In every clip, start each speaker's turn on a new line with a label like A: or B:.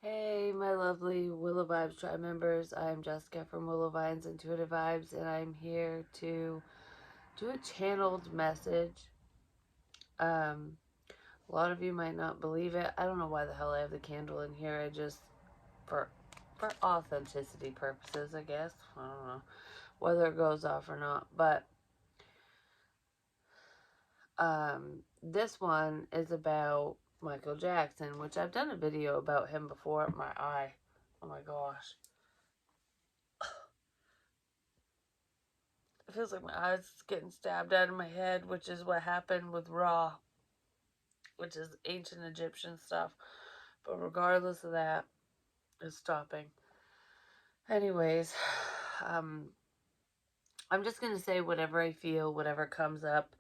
A: Hey, my lovely Willow Vibes tribe members. I'm Jessica from Willow Vines Intuitive Vibes, and I'm here to do a channeled message. Um, a lot of you might not believe it. I don't know why the hell I have the candle in here. I just, for for authenticity purposes, I guess. I don't know whether it goes off or not, but this one is about Michael Jackson, which I've done a video about him before. My eye, oh my gosh. It feels like my eyes getting stabbed out of my head, which is what happened with Ra, which is ancient Egyptian stuff. But regardless of that, it's stopping. Anyways, um, I'm just gonna say whatever I feel, whatever comes up,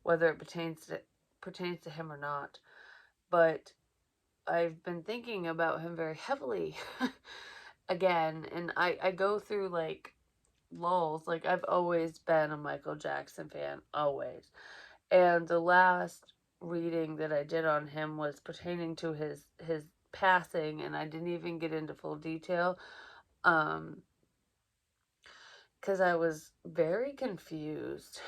A: whether it pertains to him or not. But I've been thinking about him very heavily again, and I go through like lulls. Like I've always been a Michael Jackson fan, always. And the last reading that I did on him was pertaining to his passing, and I didn't even get into full detail because I was very confused,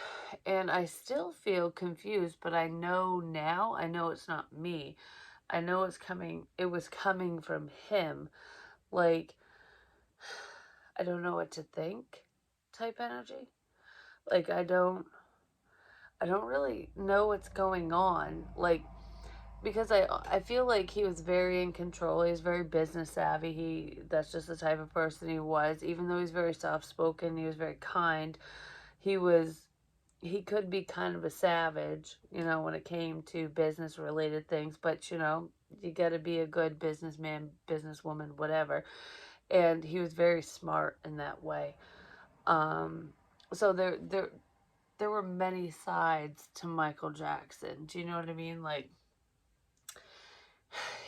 A: and I still feel confused, but I know now, I know it's not me. I know it was coming from him. Like, I don't know what to think type energy. Like, I don't really know what's going on. Like, because I feel like he was very in control. He was very business savvy. That's just the type of person he was. Even though he's very soft spoken, he was very kind. He was he could be kind of a savage, when it came to business related things, but you got to be a good businessman, businesswoman, whatever. And he was very smart in that way. Um so there were many sides to Michael Jackson. Do you know what I mean? Like,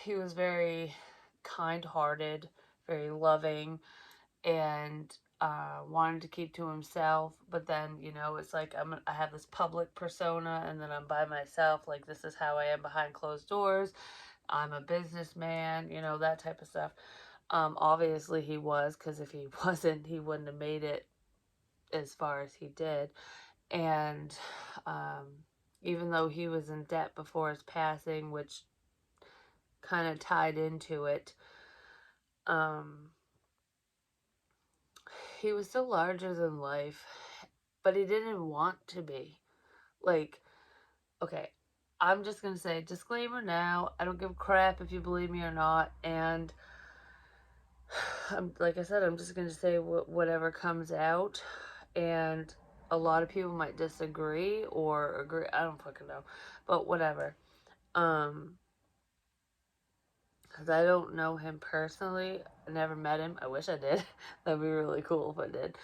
A: he was very kind-hearted, very loving, and wanted to keep to himself. But then, it's like I have this public persona, and then I'm by myself. Like, this is how I am behind closed doors. I'm a businessman, that type of stuff. Obviously he was, because if he wasn't, he wouldn't have made it as far as he did. And um, even though he was in debt before his passing, which kind of tied into it, um, he was still larger than life, but he didn't want to be. Like, okay, I'm just gonna say disclaimer now. I don't give a crap if you believe me or not, and like I said, I'm just gonna say whatever comes out, and a lot of people might disagree or agree. I don't fucking know, but whatever. Um, because I don't know him personally. I never met him. I wish I did. That'd be really cool if I did.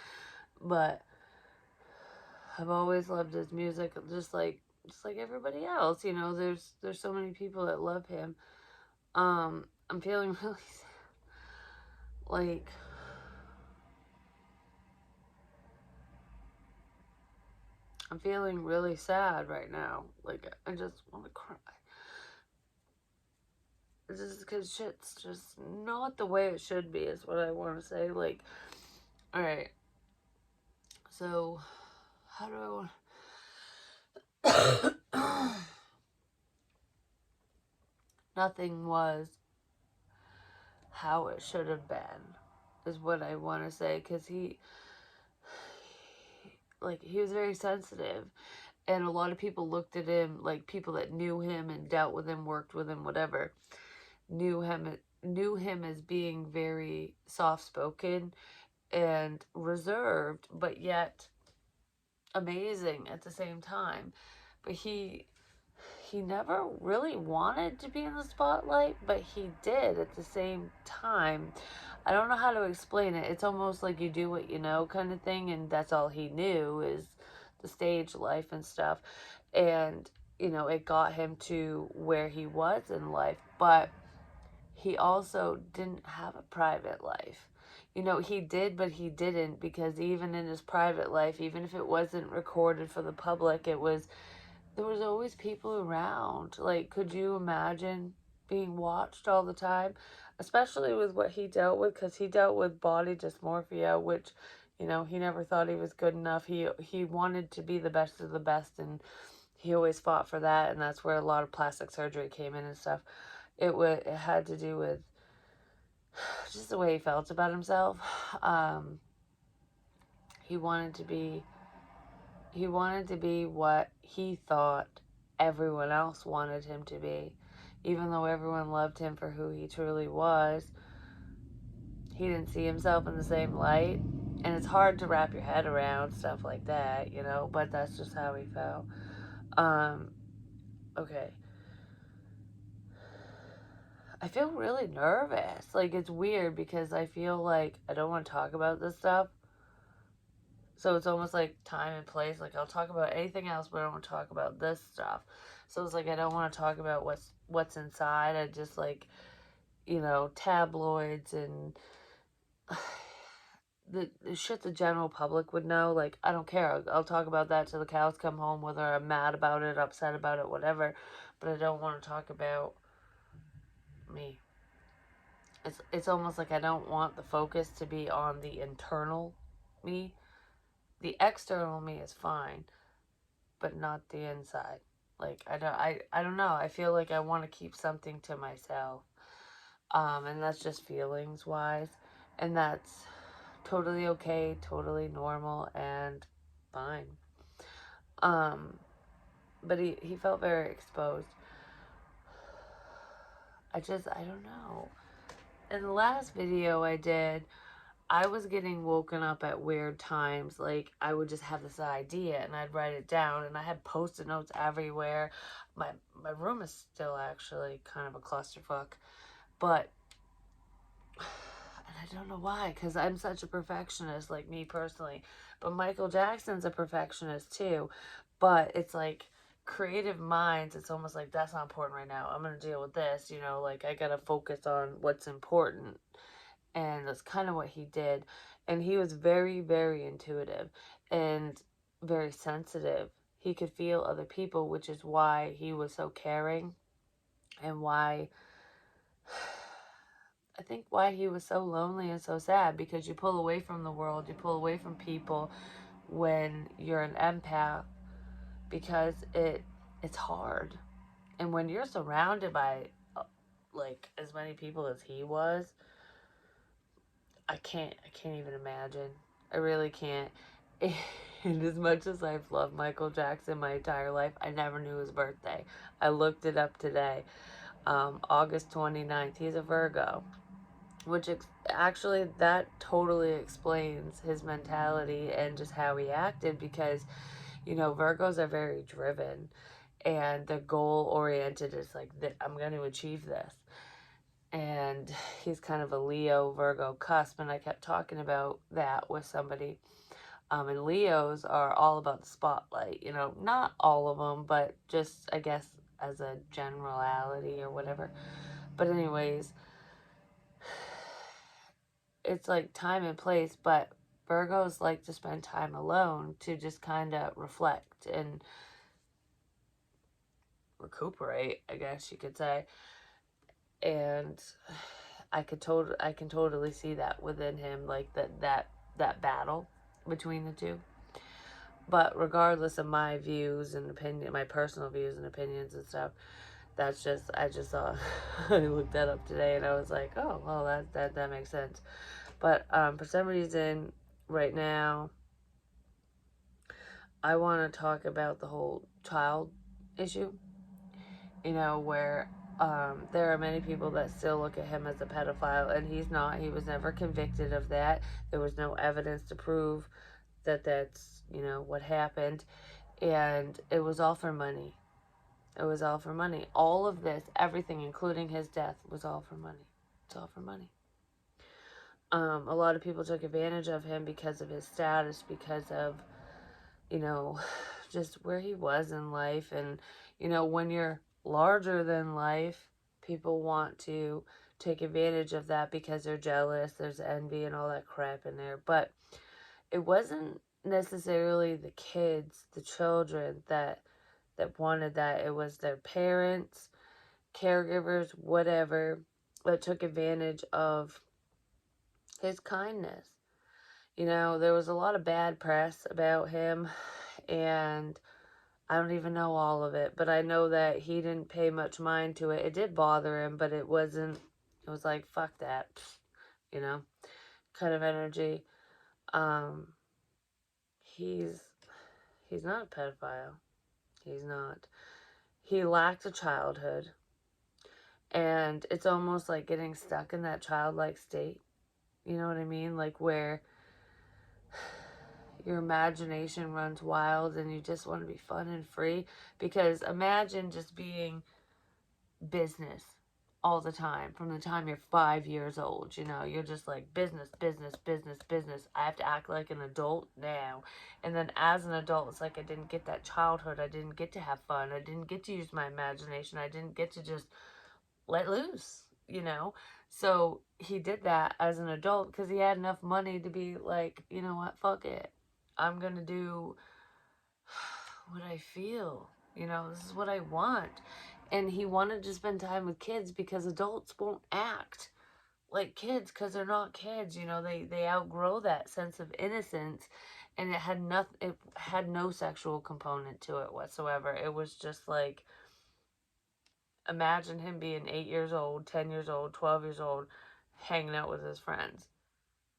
A: But I've always loved his music, just like everybody else. There's so many people that love him. I'm feeling really like I'm feeling really sad right now. Like, I just want to cry. It's just because shit's just not the way it should be, is what I want to say. Like, alright, so how do I want. Nothing was how it should have been, is what I want to say, because he was very sensitive, and a lot of people looked at him, like people that knew him and dealt with him, worked with him, whatever, knew him as being very soft spoken and reserved, but yet amazing at the same time. But he never really wanted to be in the spotlight, but he did at the same time. I don't know how to explain it. It's almost like you do what you know kind of thing, and that's all he knew is the stage life and stuff. And, it got him to where he was in life, but he also didn't have a private life. He did, but he didn't, because even in his private life, even if it wasn't recorded for the public, there was always people around. Like, could you imagine? being watched all the time, especially with what he dealt with, because he dealt with body dysmorphia, which, he never thought he was good enough. He wanted to be the best of the best, and he always fought for that, and that's where a lot of plastic surgery came in and stuff. It had to do with just the way he felt about himself. Um, he wanted to be he wanted to be what he thought everyone else wanted him to be. Even though everyone loved him for who he truly was, he didn't see himself in the same light. And it's hard to wrap your head around stuff like that, but that's just how he felt. Um, okay. I feel really nervous. Like, it's weird because I feel like I don't want to talk about this stuff. So it's almost like time and place. Like, I'll talk about anything else, but I don't want to talk about this stuff. So it's like I don't want to talk about what's inside. I just like, tabloids and the shit the general public would know. Like, I don't care. I'll talk about that till the cows come home, whether I'm mad about it, upset about it, whatever. But I don't want to talk about me. It's almost like I don't want the focus to be on the internal me. The external me is fine, but not the inside. Like, I don't know. I feel like I want to keep something to myself. And that's just feelings wise. And that's totally okay, totally normal, and fine. Um, but he felt very exposed. I don't know. In the last video I did, I was getting woken up at weird times. Like, I would just have this idea and I'd write it down, and I had post-it notes everywhere. My room is still actually kind of a clusterfuck, but and I don't know why, because I'm such a perfectionist, like me personally. But Michael Jackson's a perfectionist too. But it's like creative minds, it's almost like that's not important right now. I'm going to deal with this, like I got to focus on what's important. And that's kind of what he did. And he was very, very intuitive and very sensitive. He could feel other people, which is why he was so caring, and why I think why he was so lonely and so sad, because you pull away from the world, you pull away from people when you're an empath, because it's hard. And when you're surrounded by like as many people as he was, I can't even imagine. I really can't. And as much as I've loved Michael Jackson my entire life, I never knew his birthday. I looked it up today. August 29th. He's a Virgo. Which actually, that totally explains his mentality and just how he acted, because, Virgos are very driven and they're goal oriented. It's like, I'm going to achieve this. And he's kind of a Leo Virgo cusp, and I kept talking about that with somebody. And Leos are all about the spotlight, not all of them, but just, I guess, as a generality or whatever. But anyways, it's like time and place, but Virgos like to spend time alone to just kind of reflect and recuperate, I guess you could say. And I can totally see that within him, like that battle between the two. But regardless of my views and opinion, my personal views and opinions and stuff, I just saw I looked that up today, and I was like, oh well, that makes sense. But for some reason right now I want to talk about the whole child issue, where there are many people that still look at him as a pedophile, and he's not. He was never convicted of that. There was no evidence to prove that that's, what happened. And it was all for money. It was all for money. All of this, everything, including his death, was all for money. It's all for money. A lot of people took advantage of him because of his status, because of, you know, just where he was in life. And, when you're larger than life, people want to take advantage of that because they're jealous, there's envy and all that crap in there. But it wasn't necessarily the kids, the children that wanted that. It was their parents caregivers, whatever, that took advantage of his kindness. You know, there was a lot of bad press about him, and I don't even know all of it, but I know that he didn't pay much mind to it. It did bother him, but it wasn't, it was like, fuck that, you know, kind of energy. Um, he's, he's not a pedophile. He's not. He lacked a childhood, and it's almost like getting stuck in that childlike state. You know what I mean? Like where your imagination runs wild and you just want to be fun and free. Because imagine just being business all the time from the time you're 5 years old. You know, you're just like business, business, business, business. I have to act like an adult now. And then as an adult, it's like I didn't get that childhood. I didn't get to have fun. I didn't get to use my imagination. I didn't get to just let loose, you know? So he did that as an adult because he had enough money to be like, you know what, fuck it. I'm going to do what I feel. You know, this is what I want. And he wanted to spend time with kids because adults won't act like kids because they're not kids. You know, they outgrow that sense of innocence. And it had nothing, it had no sexual component to it whatsoever. It was just like, imagine him being 8 years old, 10 years old, 12 years old, hanging out with his friends.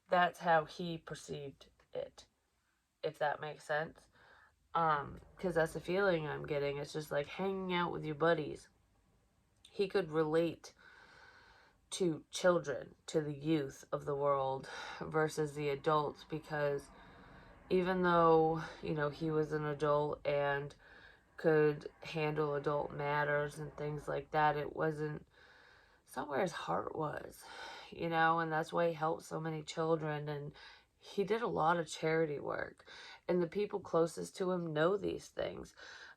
A: That's how he perceived it, if that makes sense. Because that's the feeling I'm getting. It's just like hanging out with your buddies. He could relate to children, to the youth of the world versus the adults, because even though, you know, he was an adult and could handle adult matters and things like that, it wasn't, it's not where his heart was, you know, and that's why he helped so many children. And he did a lot of charity work, and the people closest to him know these things.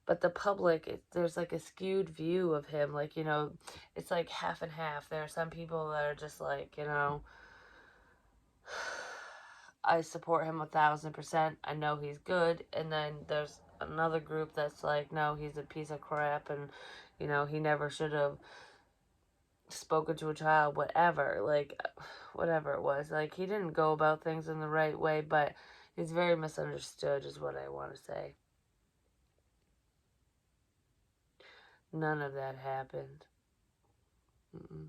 A: But the public, there's like a skewed view of him. Like, you know, it's like half and half. There are some people that are just like, you know, I support him 1,000%. I know he's good. And then there's another group that's like, no, he's a piece of crap, and, you know, he never should have spoken to a child, whatever, like, whatever it was. Like, he didn't go about things in the right way, but he's very misunderstood, is what I want to say. None of that happened. Mm-mm.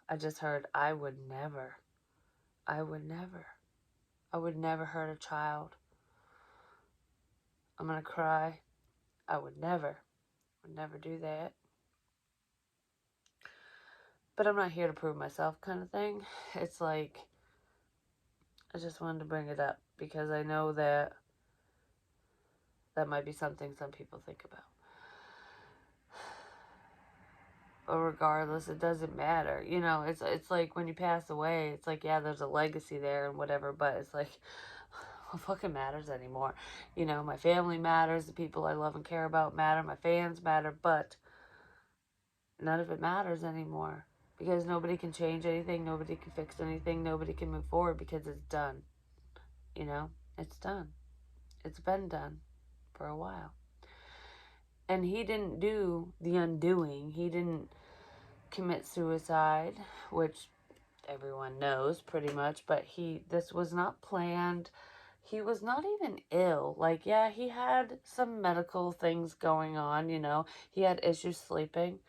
A: I just heard, I would never. I would never. I would never hurt a child. I'm gonna cry. I would never. Would never do that. But I'm not here to prove myself, kind of thing. It's like, I just wanted to bring it up because I know that that might be something some people think about. But regardless, it doesn't matter. You know, it's like when you pass away, it's like, yeah, there's a legacy there and whatever, but it's like, what fucking matters anymore? You know, my family matters, the people I love and care about matter, my fans matter, but none of it matters anymore because nobody can change anything, nobody can fix anything, nobody can move forward because it's done. You know, it's done. It's been done for a while. And he didn't do the undoing. He didn't commit suicide, which everyone knows pretty much, but this was not planned. He was not even ill. Like, yeah, he had some medical things going on, you know. He had issues sleeping.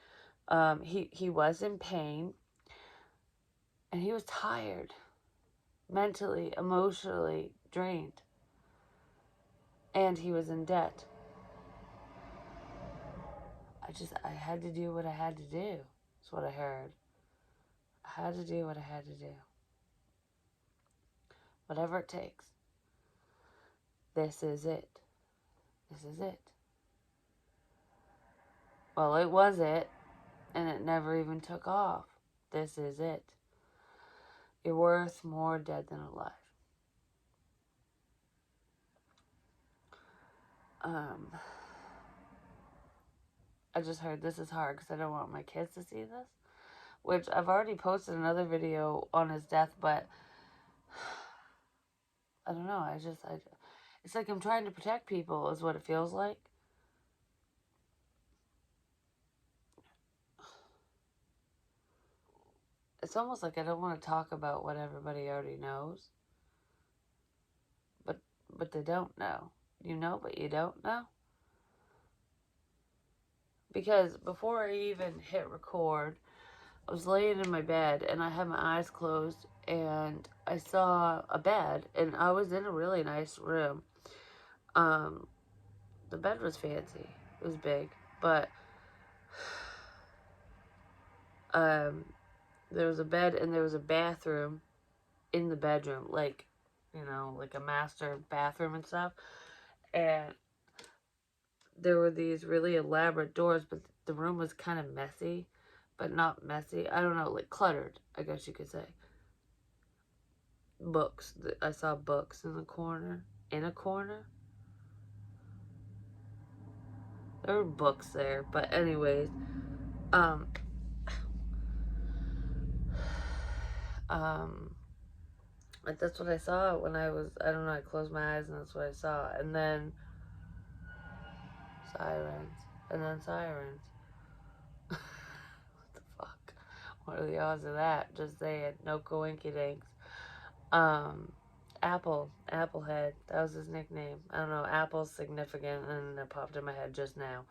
A: He was in pain, and he was tired, mentally, emotionally drained, and he was in debt. I had to do what I had to do. That's what I heard. I had to do what I had to do. Whatever it takes. This is it. This is it. Well, it was it, and it never even took off. This is it. You're worth more dead than alive. I just heard this is hard because I don't want my kids to see this, which I've already posted another video on his death, but I don't know. It's like I'm trying to protect people is what it feels like. it's almost like I don't want to talk about what everybody already knows, but they don't know. You know, but you don't know. Because before I even hit record, I was laying in my bed and I had my eyes closed and I saw a bed and I was in a really nice room. Um, the bed was fancy. It was big, but there was a bed and there was a bathroom in the bedroom, like, like a master bathroom and stuff. And there were these really elaborate doors, but the room was kind of messy, but not messy. I don't know, like cluttered, I guess you could say. Books. I saw books in the corner. In a corner? There were books there, but anyways, um, um, like that's what I saw when I don't know, I closed my eyes and that's what I saw. And then sirens. And then sirens. What the fuck? What are the odds of that? Just say it. No coinkydinks. Um, Applehead. That was his nickname. I don't know. Apple's significant, and it popped in my head just now.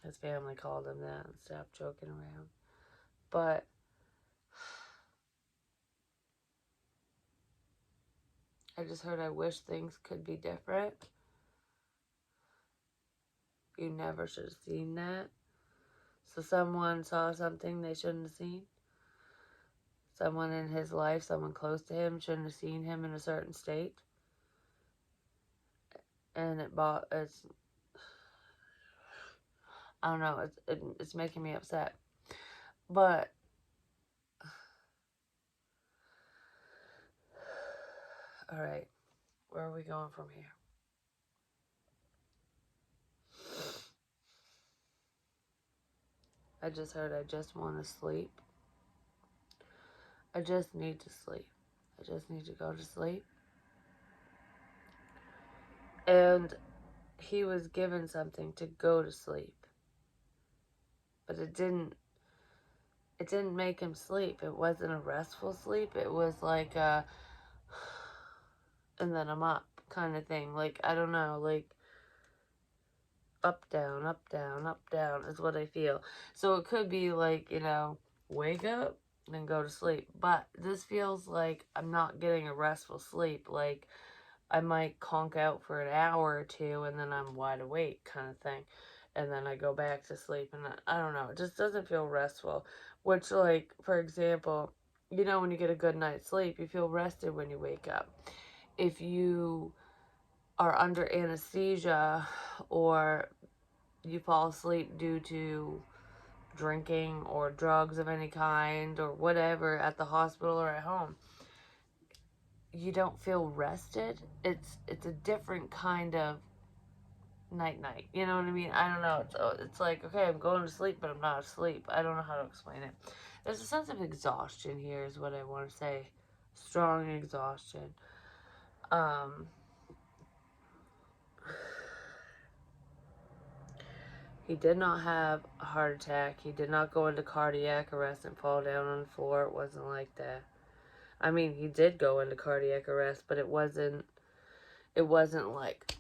A: His family called him that and stopped joking around. But I just heard I wish things could be different. You never should have seen that. So someone saw something they shouldn't have seen. Someone in his life, someone close to him, shouldn't have seen him in a certain state. And it's, I don't know, it's making me upset. But, alright, where are we going from here? I just heard I just want to sleep. I just need to sleep. I just need to go to sleep. And he was given something to go to sleep. But it didn't make him sleep. It wasn't a restful sleep. It was like a and then I'm up kind of thing. Like, I don't know, like up, down, up, down, up, down is what I feel. So it could be like, wake up and go to sleep. But this feels like I'm not getting a restful sleep. Like, I might conk out for an hour or two and then I'm wide awake kind of thing. And then I go back to sleep and I don't know. It just doesn't feel restful. Which, like, for example, when you get a good night's sleep, you feel rested when you wake up. If you are under anesthesia or you fall asleep due to drinking or drugs of any kind or whatever at the hospital or at home, you don't feel rested. It's a different kind of night. You know what I mean? I don't know. It's like, okay, I'm going to sleep, but I'm not asleep. I don't know how to explain it. There's a sense of exhaustion here is what I want to say. Strong exhaustion. He did not have a heart attack. He did not go into cardiac arrest and fall down on the floor. It wasn't like that. I mean, he did go into cardiac arrest, but it wasn't like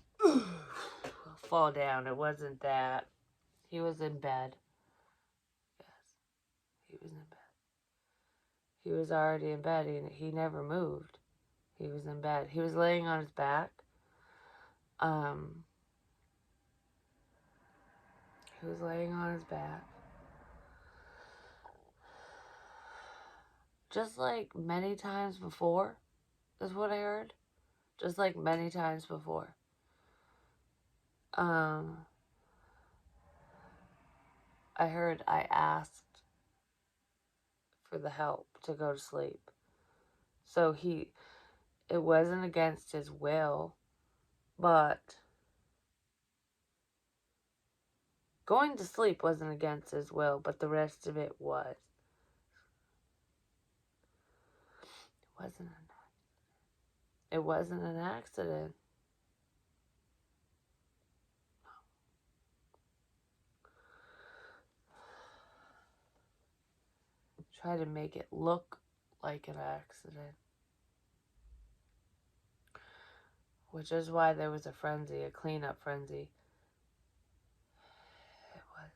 A: fall down. It wasn't that. He was in bed. Yes, he was in bed. He was already in bed. He never moved. He was in bed. He was laying on his back. He was laying on his back. Just like many times before, is what I heard. Just like many times before. I heard I asked for the help to go to sleep. So it wasn't against his will, but going to sleep wasn't against his will, but the rest of it was. It wasn't an accident. Try to make it look like an accident. Which is why there was a frenzy, a cleanup frenzy. It was.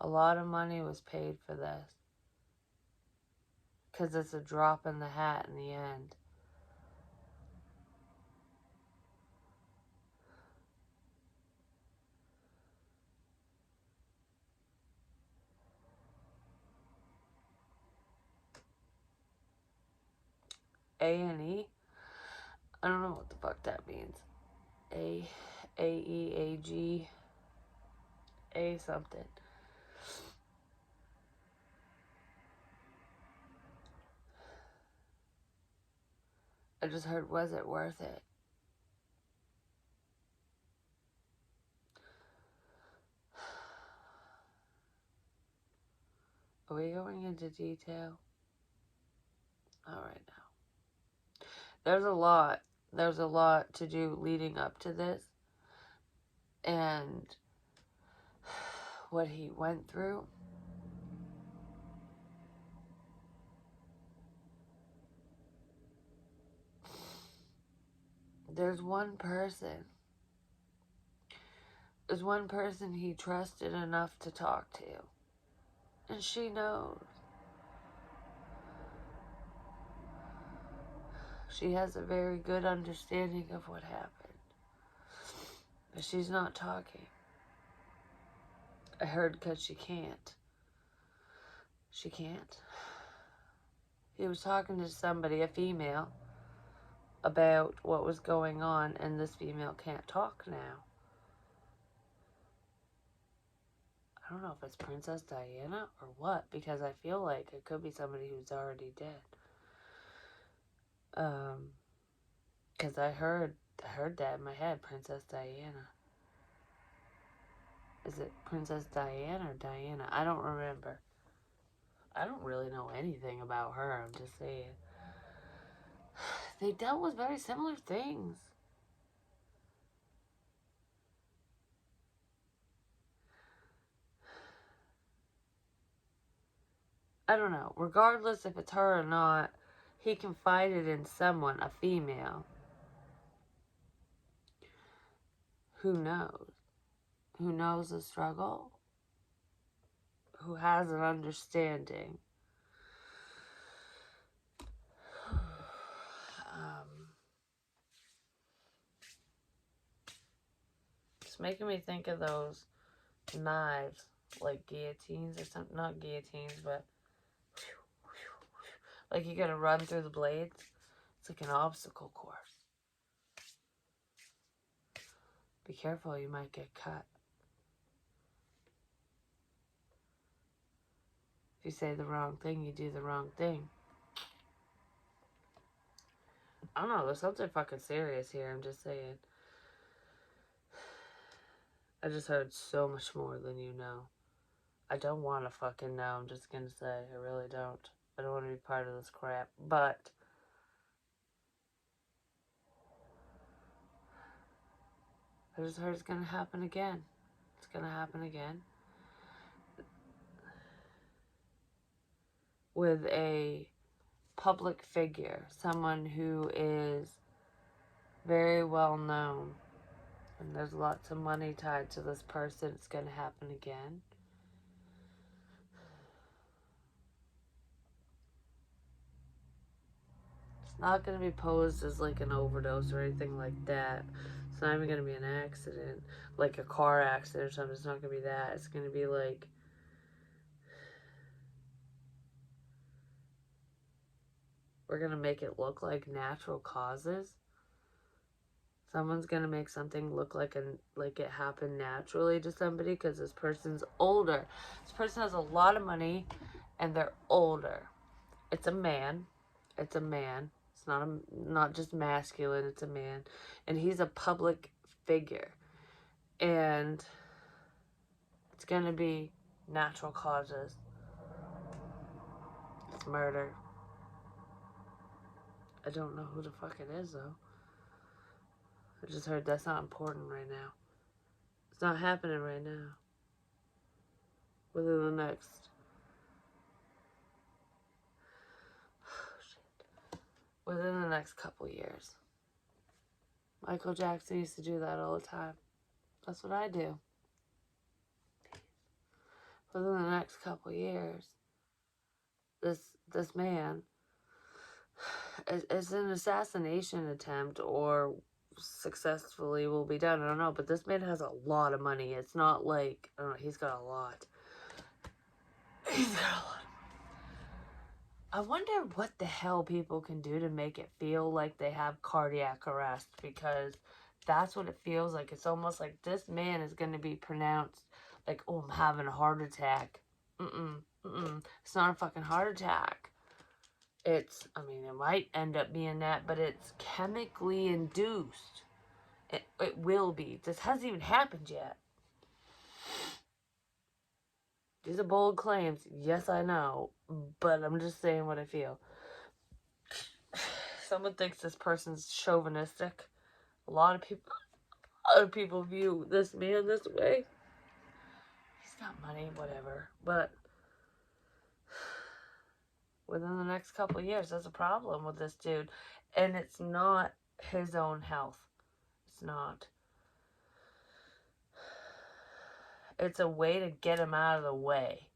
A: A lot of money was paid for this. Because it's a drop in the hat in the end. A&E? I don't know what the fuck that means. A-E-A-G, A something. I just heard, was it worth it? Are we going into detail? All right now. There's a lot. There's a lot to do leading up to this. And what he went through. There's one person. There's one person he trusted enough to talk to. And she knows. She has a very good understanding of what happened. But she's not talking. I heard because she can't. She can't. He was talking to somebody, a female, about what was going on, and this female can't talk now. I don't know if it's Princess Diana or what, because I feel like it could be somebody who's already dead. Because I heard that in my head, Princess Diana. Is it Princess Diana or Diana? I don't remember. I don't really know anything about her, I'm just saying. They dealt with very similar things. I don't know. Regardless if it's her or not, he confided in someone, a female. Who knows? Who knows the struggle? Who has an understanding? It's making me think of those knives, like guillotines or something. Not guillotines, but like you gotta run through the blades. It's like an obstacle course. Be careful, you might get cut. If you say the wrong thing, you do the wrong thing. I don't know, there's something fucking serious here, I'm just saying. I just heard so much more than you know. I don't want to fucking know, I'm just gonna say. I really don't. I don't want to be part of this crap. But I just heard it's gonna happen again. It's gonna happen again. With a public figure. Someone who is very well known. And there's lots of money tied to this person. It's gonna happen again. It's not going to be posed as like an overdose or anything like that. It's not even going to be an accident, like a car accident or something. It's not going to be that. It's going to be like, we're going to make it look like natural causes. Someone's going to make something look like it happened naturally to somebody because this person's older. This person has a lot of money and they're older. It's a man. It's a man. It's not just masculine. It's a man. And he's a public figure. And it's going to be natural causes. It's murder. I don't know who the fuck it is, though. I just heard that's not important right now. It's not happening right now. Within the next within the next couple years. Michael Jackson used to do that all the time. That's what I do. Within the next couple years, this man is an assassination attempt, or successfully will be done. I don't know, but this man has a lot of money. It's not like, I don't know, he's got a lot. He's got a lot. I wonder what the hell people can do to make it feel like they have cardiac arrest, because that's what it feels like. It's almost like this man is going to be pronounced like, oh, I'm having a heart attack. It's not a fucking heart attack. It's, I mean, it might end up being that, but it's chemically induced. It will be. This hasn't even happened yet. These are bold claims. Yes, I know. But I'm just saying what I feel. Someone thinks this person's chauvinistic. A lot of people view this man this way. He's got money, whatever. But within the next couple of years, there's a problem with this dude. And it's not his own health. It's not. It's a way to get him out of the way.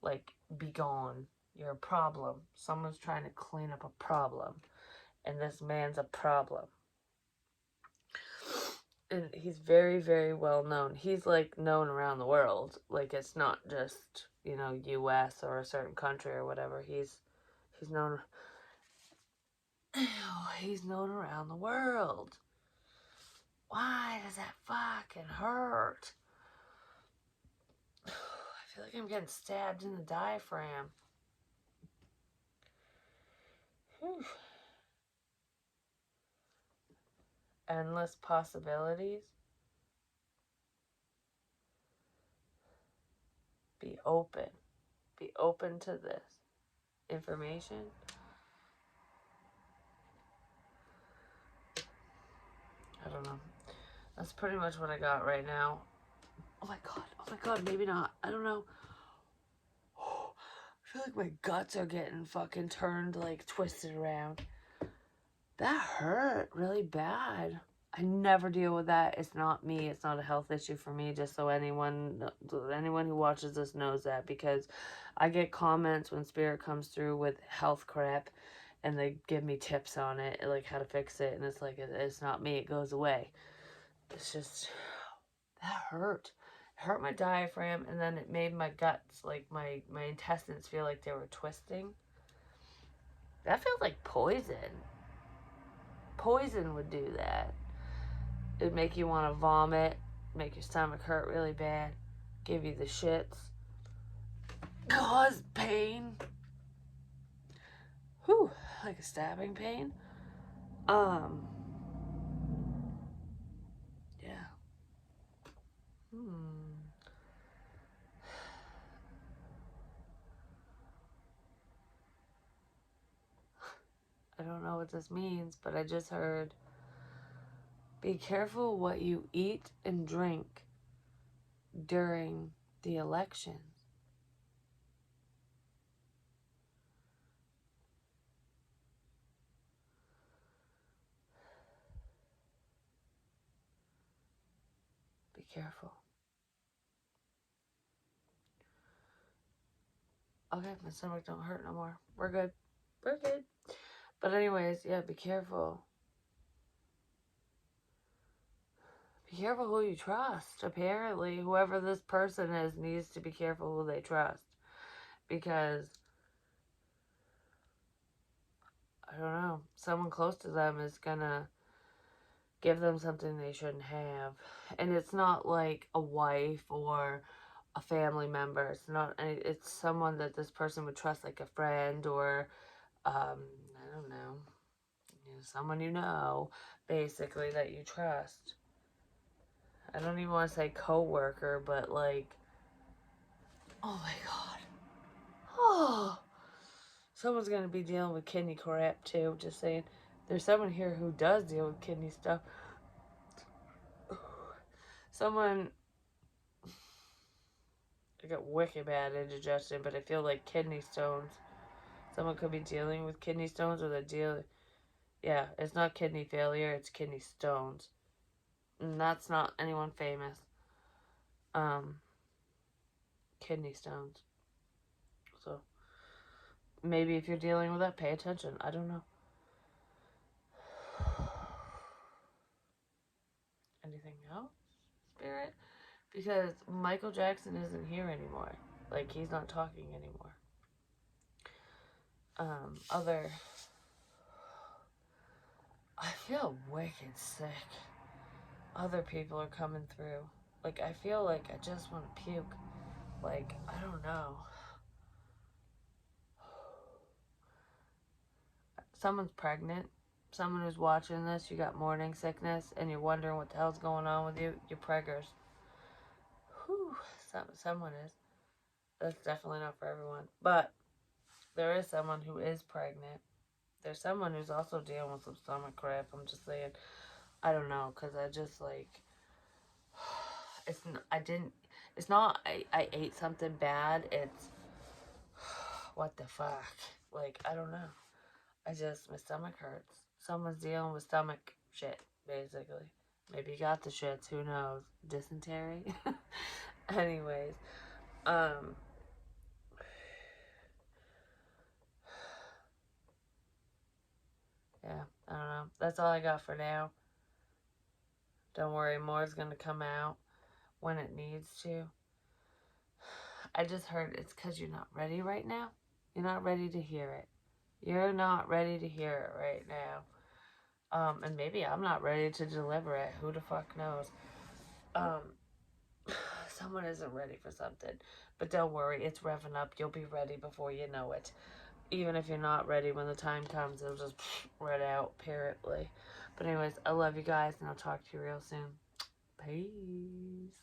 A: Like, be gone. You're a problem. Someone's trying to clean up a problem. And this man's a problem. And he's very, very well known. He's, like, known around the world. Like, it's not just, you know, U.S. or a certain country or whatever. He's known... He's known around the world. Why does that fucking hurt? I feel like I'm getting stabbed in the diaphragm. Whew. Endless possibilities. Be open. Be open to this information. I don't know. That's pretty much what I got right now. Oh my god, maybe not. I don't know. I feel like my guts are getting fucking turned, like, twisted around. That hurt really bad. I never deal with that. It's not me. It's not a health issue for me, just so anyone who watches this knows that, because I get comments when Spirit comes through with health crap, and they give me tips on it, like how to fix it, and it's like, it's not me. It goes away. It's just, that hurt. It hurt my diaphragm, and then it made my guts, like my intestines, feel like they were twisting. That feels like poison. Poison would do that. It'd make you want to vomit, make your stomach hurt really bad, give you the shits, cause pain. Whew, like a stabbing pain. Yeah. I don't know what this means, but I just heard, be careful what you eat and drink during the elections. Be careful. Okay, my stomach don't hurt no more. We're good. We're good. But anyways, yeah, be careful. Be careful who you trust. Apparently, whoever this person is needs to be careful who they trust. Because, I don't know, someone close to them is gonna give them something they shouldn't have. And it's not like a wife or a family member. It's someone that this person would trust, like a friend or, I don't know, someone you know, basically, that you trust. I don't even want to say co-worker, but like, oh my god. Oh, someone's going to be dealing with kidney crap too, just saying. There's someone here who does deal with kidney stuff. Someone, I got wicked bad indigestion, but I feel like kidney stones. Someone could be dealing with kidney stones, or they're dealing, Yeah, it's not kidney failure, it's kidney stones. And that's not anyone famous. Um, Kidney stones. So maybe if you're dealing with that, pay attention. I don't know. Anything else, Spirit? Because Michael Jackson isn't here anymore. Like, he's not talking anymore. Other. I feel wicked sick. Other people are coming through. Like, I feel like I just want to puke. Like, I don't know. Someone's pregnant. Someone who's watching this, you got morning sickness, and you're wondering what the hell's going on with you. You're preggers. Whew. Someone is. That's definitely not for everyone. But there is someone who is pregnant. There's someone who's also dealing with some stomach cramp. I'm just saying. I don't know, because I just, like, it's not, I ate something bad. It's, what the fuck? Like, I don't know. My stomach hurts. Someone's dealing with stomach shit, basically. Maybe you got the shits, who knows? Dysentery? Anyways, um, yeah, I don't know. That's all I got for now. Don't worry, more's gonna come out when it needs to. I just heard it's because you're not ready right now. You're not ready to hear it. You're not ready to hear it right now. And maybe I'm not ready to deliver it. Who the fuck knows? Um, Someone isn't ready for something. But don't worry, it's revving up. You'll be ready before you know it. Even if you're not ready, when the time comes, it'll just right out, apparently. But anyways, I love you guys, and I'll talk to you real soon. Peace.